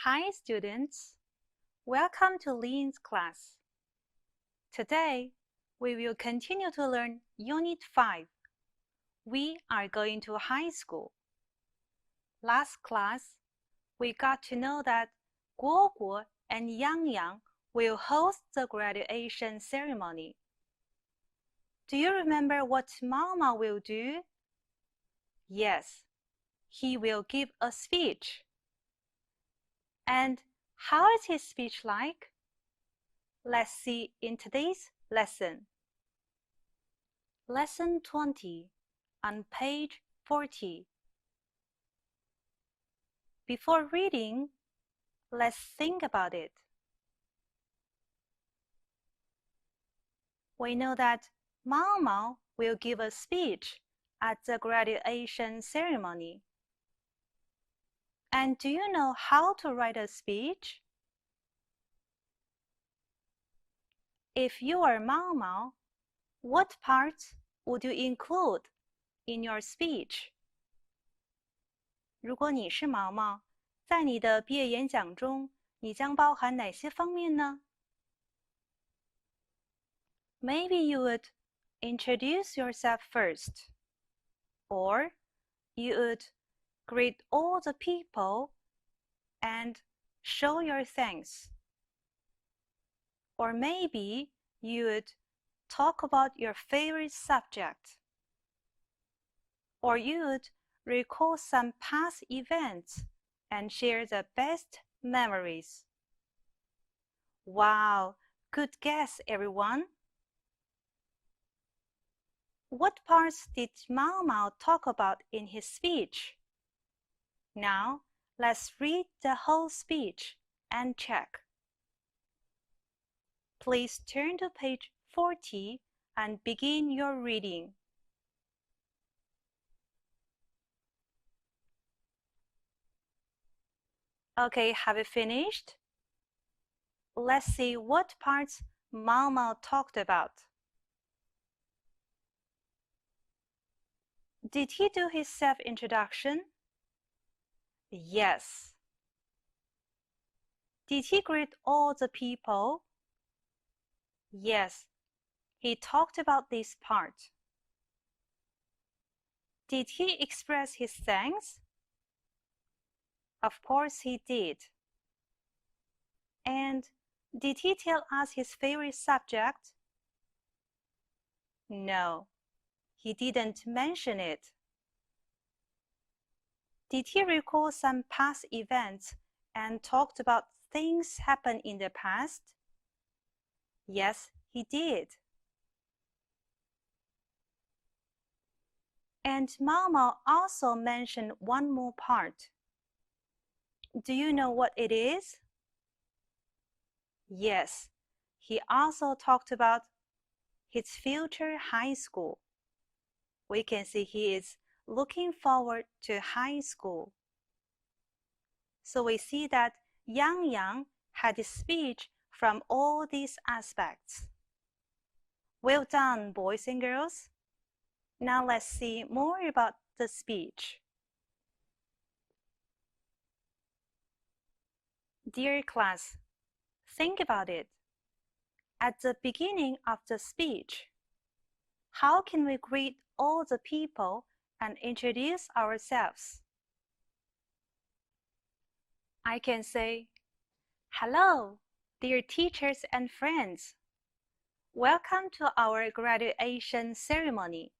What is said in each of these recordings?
Hi students, welcome to Lean's class. Today, we will continue to learn Unit 5. We are going to high school. Last class, we got to know that Guoguo and Yang will host the graduation ceremony. Do you remember what Mama will do? Yes, he will give a speech. And how is his speech like? Let's see in today's lesson. Lesson 20 on page 40. Before reading, let's think about it. We know that Mama will give a speech at the graduation ceremony. And do you know how to write a speech? If you are Mama, what parts would you include in your speech? 如果你是毛毛，在你的毕业演讲中，你将包含哪些方面呢？ Maybe you would introduce yourself first, or you would greet all the people and show your thanks. Or maybe you would talk about your favorite subject. Or you would recall some past events and share the best memories. Wow, good guess, everyone. What parts did Mao Mao talk about in his speech? Now, let's read the whole speech and check. Please turn to page 40 and begin your reading. Okay, have you finished? Let's see what parts Mao Mao talked about. Did he do his self-introduction? Yes. Did he greet all the people? Yes, he talked about this part. Did he express his thanks? Of course he did. And did he tell us his favorite subject? No, he didn't mention it. Did he recall some past events and talked about things happened in the past? Yes, he did. And Mao Mao also mentioned one more part. Do you know what it is? Yes, he also talked about his future high school. We can see he is looking forward to high school. So we see that Yang had a speech from all these aspects. Well done, boys and girls. Now let's see more about the speech. Dear class, think about it. At the beginning of the speech, how can we greet all the people and introduce ourselves? I can say, hello, dear teachers and friends. Welcome to our graduation ceremony.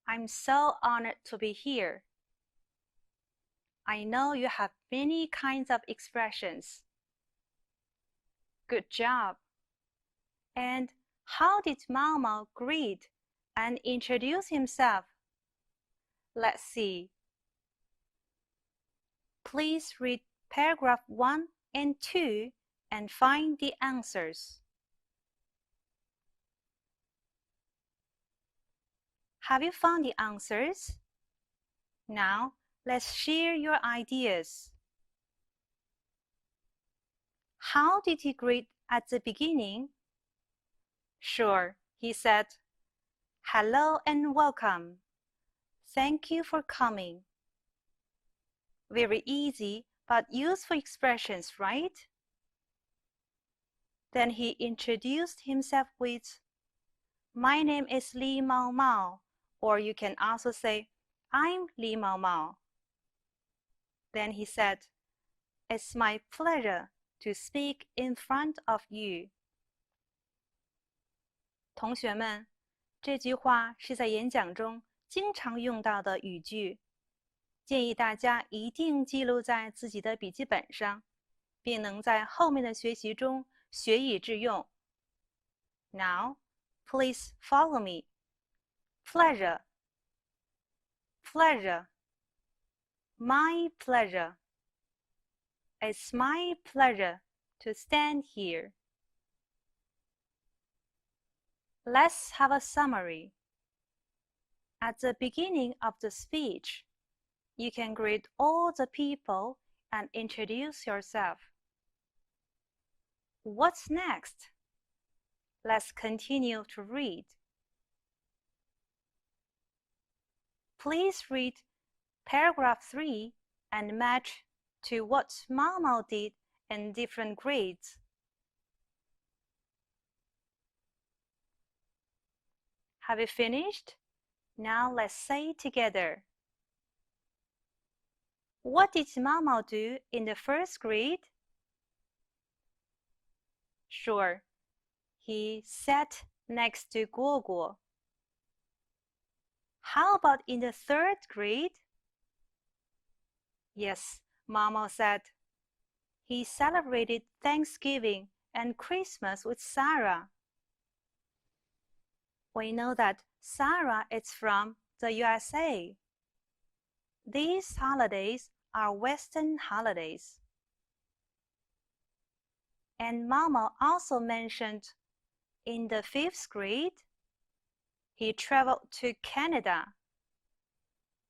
I'm so honored to be here. I know you have many kinds of expressions. Good job. And how did Mao Mao greet and introduce himself? Let's see. Please read paragraph 1 and 2 and find the answers. Have you found the answers? Now, let's share your ideas. How did he greet at the beginning? Sure, he said, hello and welcome. Thank you for coming. Very easy, but useful expressions, right? Then he introduced himself with, "My name is Li Mao Mao," or you can also say, "I'm Li Mao Mao." Then he said, "It's my pleasure to speak in front of you." 同学们，这句话是在演讲中经常用到的语句，建议大家一定记录在自己的笔记本上，并能在后面的学习中学以致用。Now, please follow me. Pleasure, pleasure, my pleasure. It's my pleasure to stand here. Let's have a summary. At the beginning of the speech, you can greet all the people and introduce yourself. What's next? Let's continue to read. Please read paragraph 3 and match to what Mao did in different grades. Have you finished? Now let's say together. What did Mao do in the first grade? Sure, he sat next to Guoguo. How about in the third grade? Yes, Mao said. He celebrated Thanksgiving and Christmas with Sarah. We know that Sarah is from the USA. These holidays are Western holidays. And Mao also mentioned in the 5th grade, he traveled to Canada.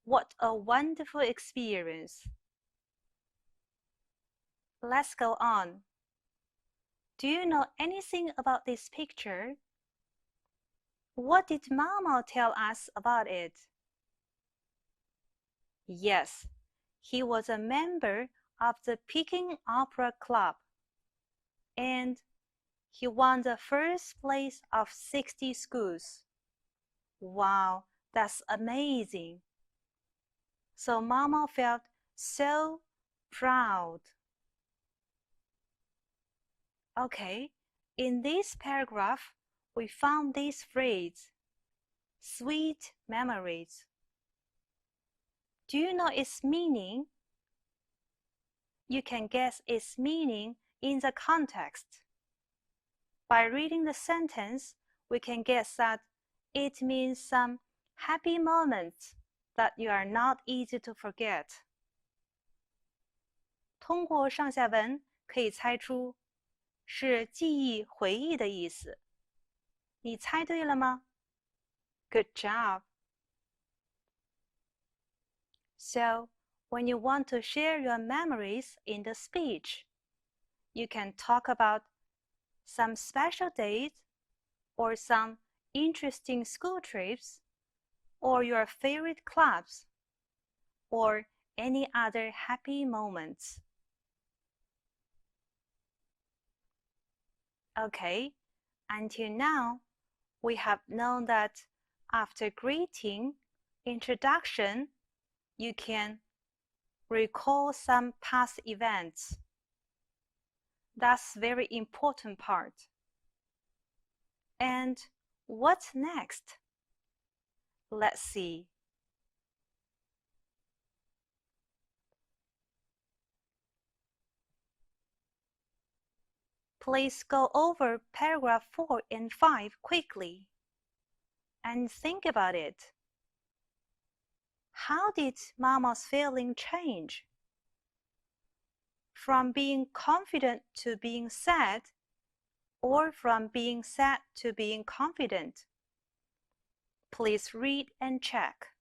What a wonderful experience. Let's go on. Do you know anything about this picture? What did Mao tell us about it? Yes, he was a member of the Peking Opera Club, and he won the first place of 60 schools. Wow, that's amazing. So Mao felt so proud. Okay, in this paragraph, we found this phrase, sweet memories. Do you know its meaning? You can guess its meaning in the context. By reading the sentence, we can guess that it means some happy moments that you are not easy to forget. 通过上下文可以猜出是记忆、回忆的意思。你猜对了吗？ Good job! So, when you want to share your memories in the speech, you can talk about some special dates or some interesting school trips or your favorite clubs or any other happy moments. Okay, until now, we have known that after greeting, introduction, you can recall some past events. That's very important part. And what's next? Let's see. Please go over paragraph 4 and 5 quickly and think about it. How did Mama's feeling change? From being confident to being sad, or from being sad to being confident? Please read and check.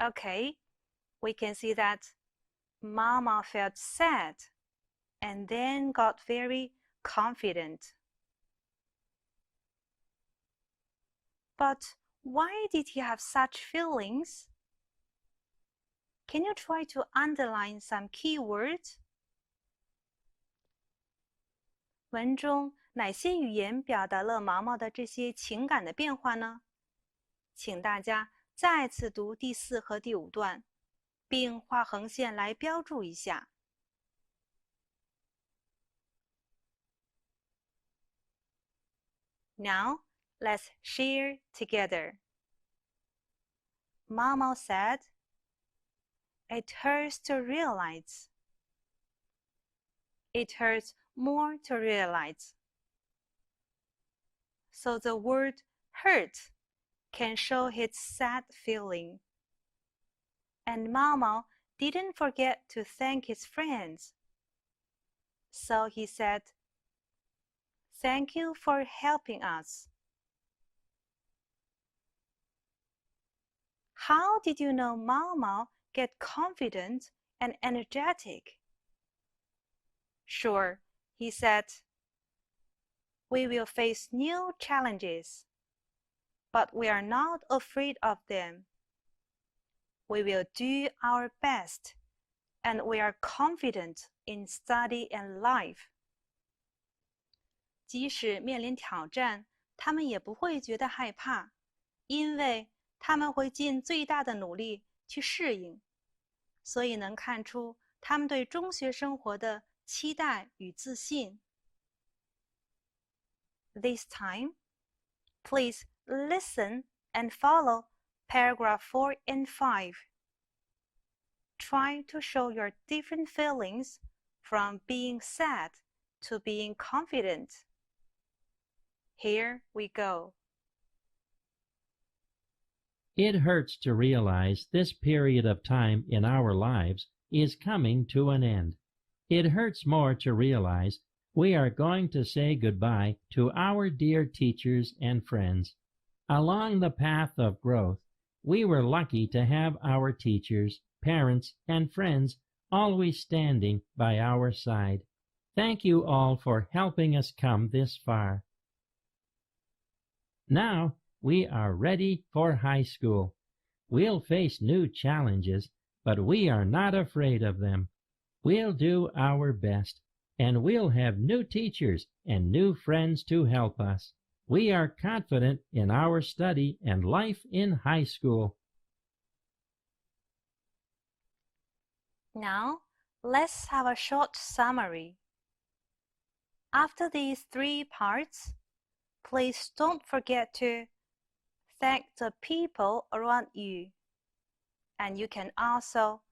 Okay, we can see that Mama felt sad and then got very confident. But why did he have such feelings? Can you try to underline some key words? 文中哪些语言表达了毛毛的这些情感的变化呢？请大家再次读第4和第5段，并画横线来标注一下。Now, let's share together. Mama said, "It hurts to realize." It hurts more to realize. So the word hurt can show his sad feeling. And Mama didn't forget to thank his friends. So he said, "Thank you for helping us." How did you know Mama get confident and energetic? Sure, he said, "We will face new challenges, but we are not afraid of them. We will do our best, and we are confident in study and life." 即使面临挑战，他们也不会觉得害怕，因为他们会尽最大的努力去适应，所以能看出他们对中学生活的期待与自信。This time, please listen and follow paragraph 4 and 5. Try to show your different feelings from being sad to being confident. Here we go. It hurts to realize this period of time in our lives is coming to an end. It hurts more to realize we are going to say goodbye to our dear teachers and friends. Along the path of growth, we were lucky to have our teachers, parents, and friends always standing by our side. Thank you all for helping us come this far. Now we are ready for high school. We'll face new challenges, but we are not afraid of them. We'll do our best, and we'll have new teachers and new friends to help us. We are confident in our study and life in high school. Now, let's have a short summary. After these 3 parts, please don't forget to thank the people around you. And you can also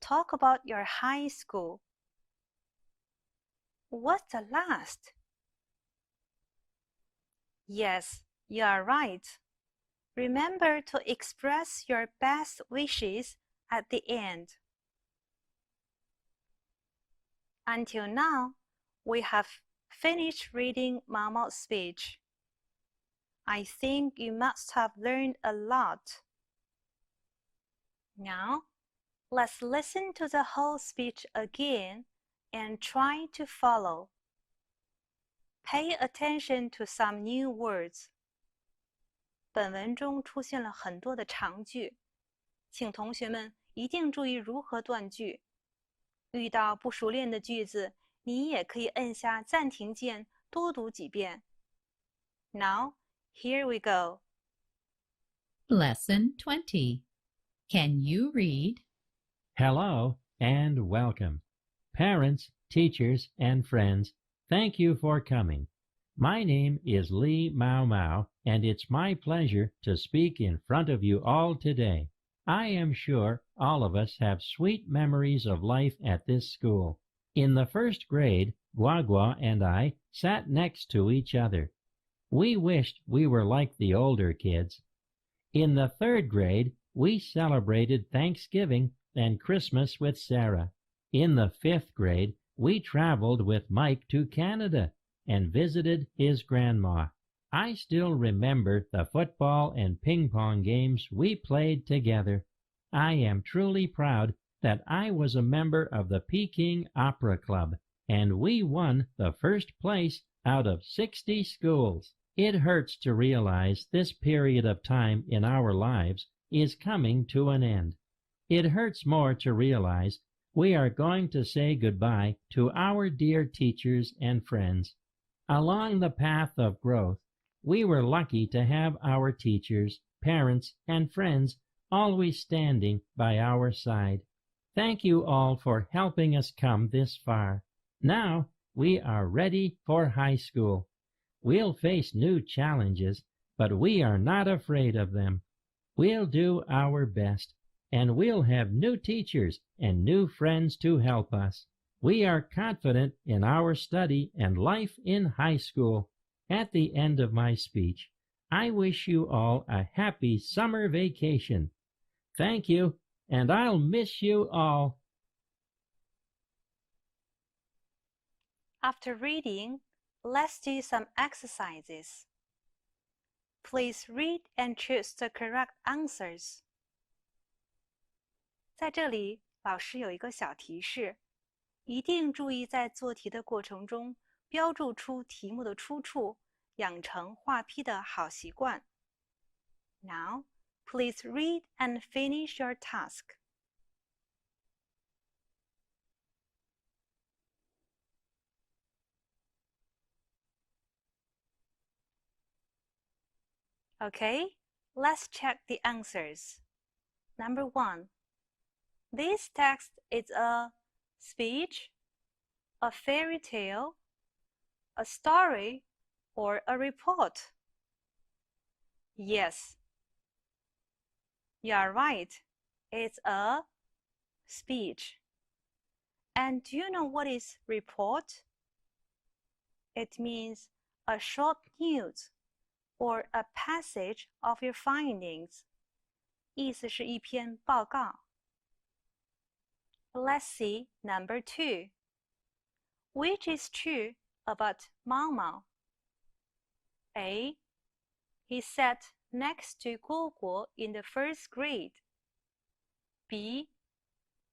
talk about your high school. What's the last? Yes, you are right. Remember to express your best wishes at the end. Until now, we have finished reading Mama's speech. I think you must have learned a lot. Now, let's listen to the whole speech again and try to follow. Pay attention to some new words. 本文中出现了很多的长句，请同学们一定注意如何断句。遇到不熟练的句子，你也可以按下暂停键，多读几遍。Now, here we go. Lesson 20. Can you read? Hello and welcome. Parents, teachers, and friends, thank you for coming. My name is Li Mao Mao, and it's my pleasure to speak in front of you all today. I am sure all of us have sweet memories of life at this school. In the 1st grade, Guagua and I sat next to each other. We wished we were like the older kids. In the 3rd grade, we celebrated Thanksgiving and Christmas with Sarah. In the 5th grade, we traveled with Mike to Canada and visited his grandma. I still remember the football and ping pong games we played together. I am truly proud that I was a member of the Peking Opera Club, and we won the 1st place out of 60 schools. It hurts to realize this period of time in our lives is coming to an end. It hurts more to realize we are going to say goodbye to our dear teachers and friends. Along the path of growth, we were lucky to have our teachers, parents, and friends always standing by our side. Thank you all for helping us come this far. Now we are ready for high school. We'll face new challenges, but we are not afraid of them. We'll do our best, and we'll have new teachers and new friends to help us. We are confident in our study and life in high school. At the end of my speech, I wish you all a happy summer vacation. Thank you, and I'll miss you all. After reading, let's do some exercises. Please read and choose the correct answers. 在这里，老师有一个小提示，一定注意在做题的过程中标注出题目的出处，养成画批的好习惯。Now, please read and finish your task. Okay, let's check the answers. Number 1. This text is a speech, a fairy tale, a story, or a report? Yes, you are right. It's a speech. And do you know what is report? It means a short news or a passage of your findings. 意思是一篇报告。Let's see number 2. Which is true about Mao Mao? A. He sat next to Guoguo in the first grade. B.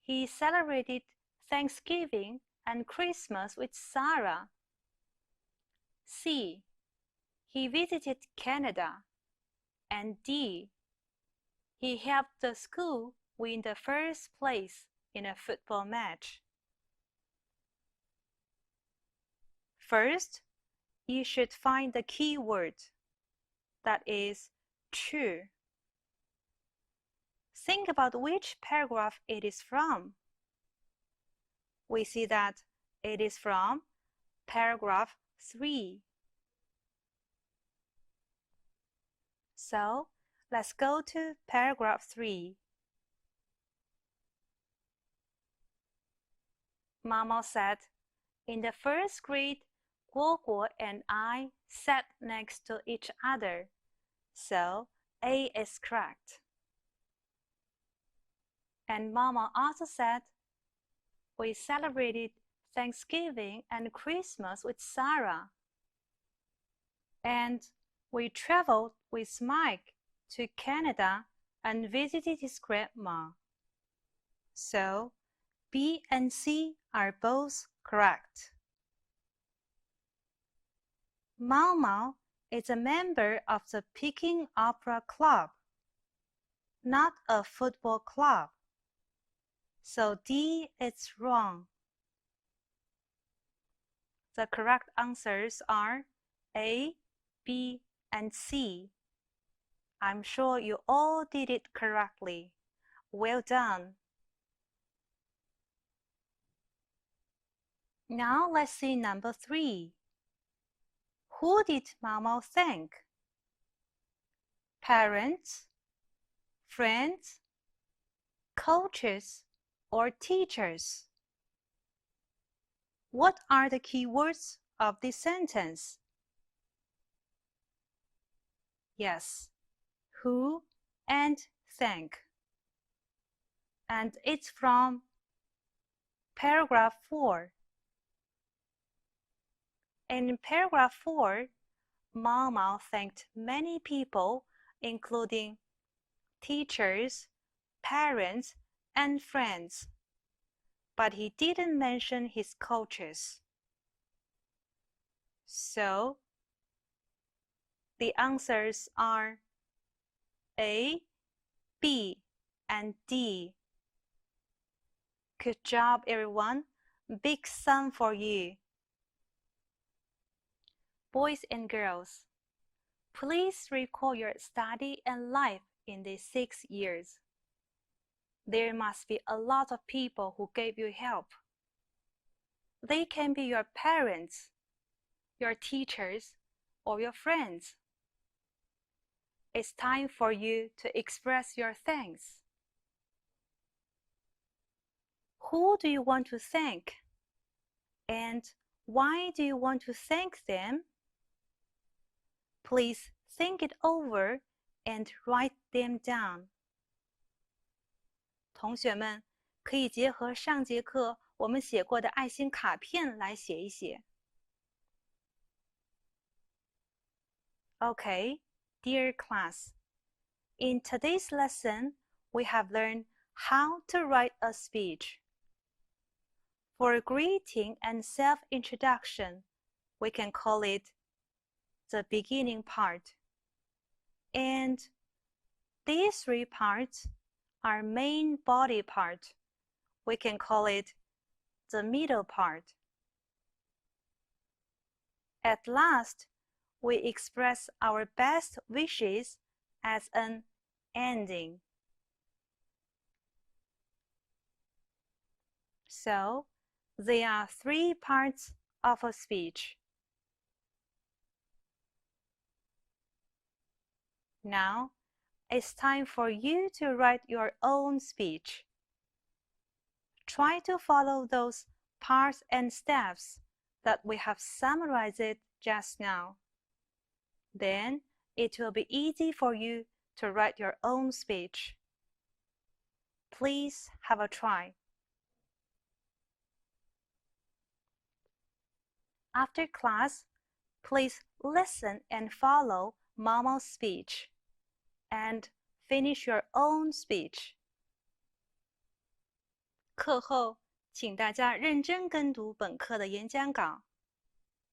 He celebrated Thanksgiving and Christmas with Sarah. C. He visited Canada. And D. He helped the school win the first place in a football match. First, you should find the key word, that is, true. Think about which paragraph it is from. We see that it is from paragraph 3. So, let's go to paragraph 3. Mama said, in the first grade, Guoguo and I sat next to each other. So, A is correct. And Mama also said, we celebrated Thanksgiving and Christmas with Sarah. And we traveled with Mike to Canada and visited his grandma. So, B and C are both correct. Mao Mao is a member of the Peking Opera Club, not a football club. So D is wrong. The correct answers are A, B, and C. I'm sure you all did it correctly. Well done. Now let's see number 3. Who did Mao Mao thank? Parents, friends, coaches, or teachers? What are the key words of this sentence? Yes, who and thank. And it's from paragraph 4. In paragraph 4, Mao Mao thanked many people, including teachers, parents, and friends. But he didn't mention his coaches. So, the answers are A, B, and D. Good job, everyone. Big sum for you. Boys and girls, please recall your study and life in these 6 years. There must be a lot of people who gave you help. They can be your parents, your teachers, or your friends. It's time for you to express your thanks. Who do you want to thank? And why do you want to thank them? Please think it over and write them down. 同学们可以结合上节课我们写过的爱心卡片来写一写。Okay, dear class, in today's lesson, we have learned how to write a speech. For a greeting and self-introduction, we can call it the beginning part. And these 3 parts are main body part. We can call it the middle part. At last, we express our best wishes as an ending. So, there are 3 parts of a speech. Now, it's time for you to write your own speech. Try to follow those parts and steps that we have summarized just now. Then, it will be easy for you to write your own speech. Please have a try. After class, please listen and follow Mama's speech and finish your own speech. 课后，请大家认真跟读本课的演讲稿，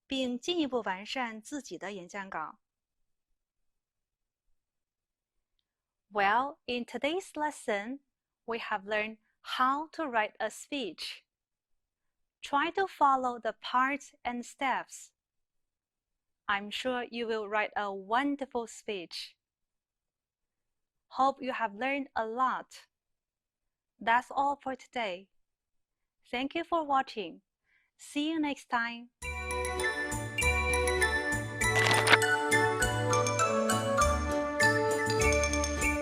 并进一步完善自己的演讲稿。Well, in today's lesson, we have learned how to write a speech. Try to follow the parts and steps. I'm sure you will write a wonderful speech. Hope you have learned a lot. That's all for today. Thank you for watching. See you next time.